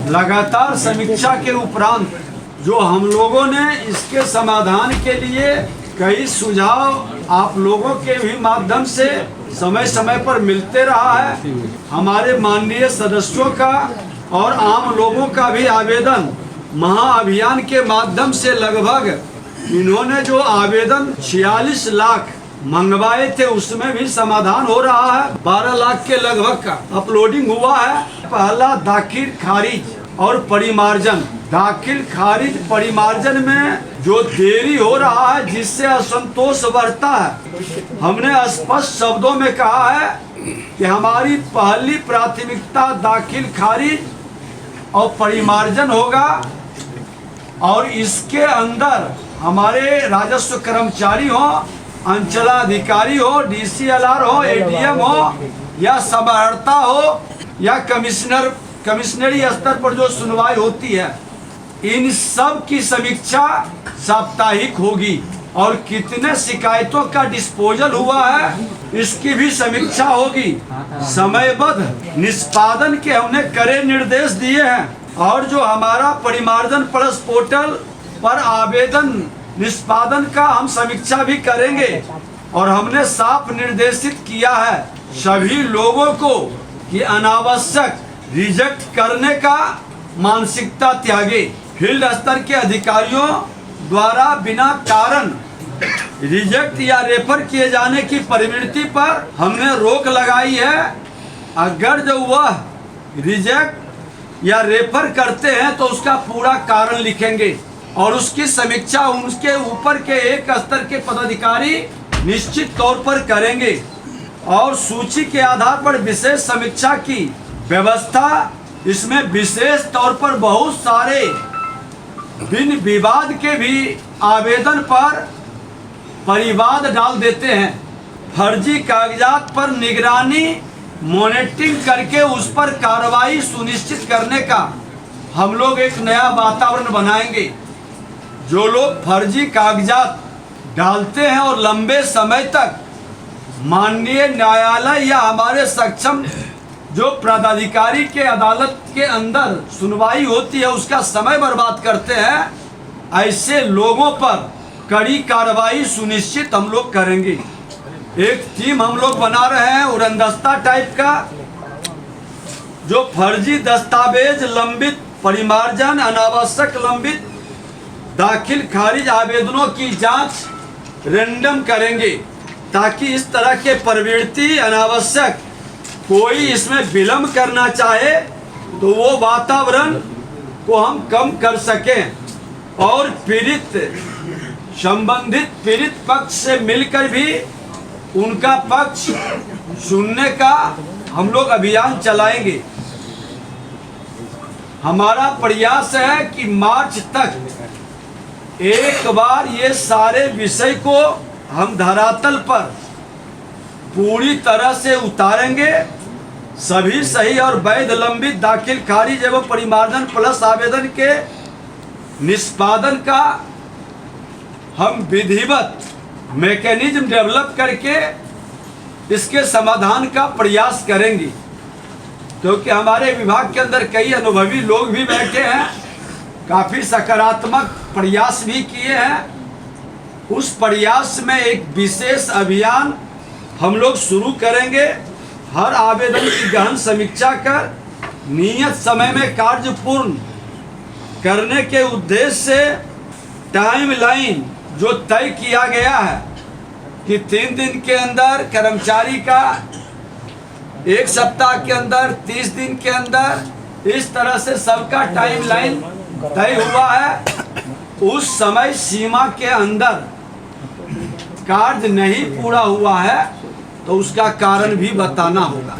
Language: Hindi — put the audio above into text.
लगातार समीक्षा के उपरांत जो हम लोगों ने इसके समाधान के लिए कई सुझाव आप लोगों के भी माध्यम से समय समय पर मिलते रहा है। हमारे माननीय सदस्यों का और आम लोगों का भी आवेदन महाअभियान के माध्यम से लगभग इन्होंने जो आवेदन 46 लाख मंगवाए थे उसमें भी समाधान हो रहा है। 12 लाख के लगभग का अपलोडिंग हुआ है। पहला दाखिल खारिज और परिमार्जन, दाखिल खारिज परिमार्जन में जो देरी हो रहा है जिससे असंतोष बढ़ता है। हमने स्पष्ट शब्दों में कहा है कि हमारी पहली प्राथमिकता दाखिल खारिज और परिमार्जन होगा और इसके अंदर हमारे राजस्व कर्मचारी हो, अंचलाधिकारी हो, डीसीएलआर हो, एडीएम हो या समाहर्ता हो या कमिश्नरी स्तर पर जो सुनवाई होती है, इन सब की समीक्षा साप्ताहिक होगी और कितने शिकायतों का डिस्पोजल हुआ है इसकी भी समीक्षा होगी। समयबद्ध निष्पादन के हमने कड़े निर्देश दिए हैं और जो हमारा परिमार्जन प्लस पोर्टल पर आवेदन निष्पादन का हम समीक्षा भी करेंगे और हमने साफ निर्देशित किया है सभी लोगों को कि अनावश्यक रिजेक्ट करने का मानसिकता त्यागे। फील्ड स्तर के अधिकारियों द्वारा बिना कारण रिजेक्ट या रेफर किए जाने की प्रवृत्ति पर हमने रोक लगाई है। अगर जो वह रिजेक्ट या रेफर करते हैं तो उसका पूरा कारण लिखेंगे और उसकी समीक्षा उनके ऊपर के एक स्तर के पदाधिकारी निश्चित तौर पर करेंगे और सूची के आधार पर विशेष समीक्षा की व्यवस्था। इसमें विशेष तौर पर बहुत सारे बिन विवाद के भी आवेदन पर परिवाद डाल देते हैं। फर्जी कागजात पर निगरानी मॉनिटरिंग करके उस पर कार्रवाई सुनिश्चित करने का हम लोग एक नया वातावरण बनाएंगे। जो लोग फर्जी कागजात डालते हैं और लंबे समय तक माननीय न्यायालय या हमारे सक्षम जो पदाधिकारी के अदालत के अंदर सुनवाई होती है उसका समय बर्बाद करते हैं, ऐसे लोगों पर कड़ी कार्रवाई सुनिश्चित हम लोग करेंगे। एक टीम हम लोग बना रहे हैं उड़नदस्ता टाइप का, जो फर्जी दस्तावेज लंबित परिमार्जन अनावश्यक लंबित दाखिल खारिज आवेदनों की जांच रैंडम करेंगे ताकि इस तरह के प्रवृत्ति अनावश्यक कोई इसमें विलंब करना चाहे तो वो वातावरण को हम कम कर सकें और संबंधित पीड़ित पक्ष से मिलकर भी उनका पक्ष सुनने का हम लोग अभियान चलाएंगे। हमारा प्रयास है कि मार्च तक एक बार ये सारे विषय को हम धरातल पर पूरी तरह से उतारेंगे। सभी सही और वैध लंबित दाखिल खारिज एवं परिमार्जन प्लस आवेदन के निष्पादन का हम विधिवत मैकेनिज्म डेवलप करके इसके समाधान का प्रयास करेंगे, क्योंकि हमारे विभाग के अंदर कई अनुभवी लोग भी बैठे हैं, काफ़ी सकारात्मक प्रयास भी किए हैं। उस प्रयास में एक विशेष अभियान हम लोग शुरू करेंगे। हर आवेदन की गहन समीक्षा कर नियत समय में कार्य पूर्ण करने के उद्देश्य से टाइमलाइन जो तय किया गया है कि 3 दिन के अंदर कर्मचारी का, 1 सप्ताह के अंदर, 30 दिन के अंदर, इस तरह से सबका टाइमलाइन तय हुआ है। उस समय सीमा के अंदर कार्य नहीं पूरा हुआ है तो उसका कारण भी बताना होगा।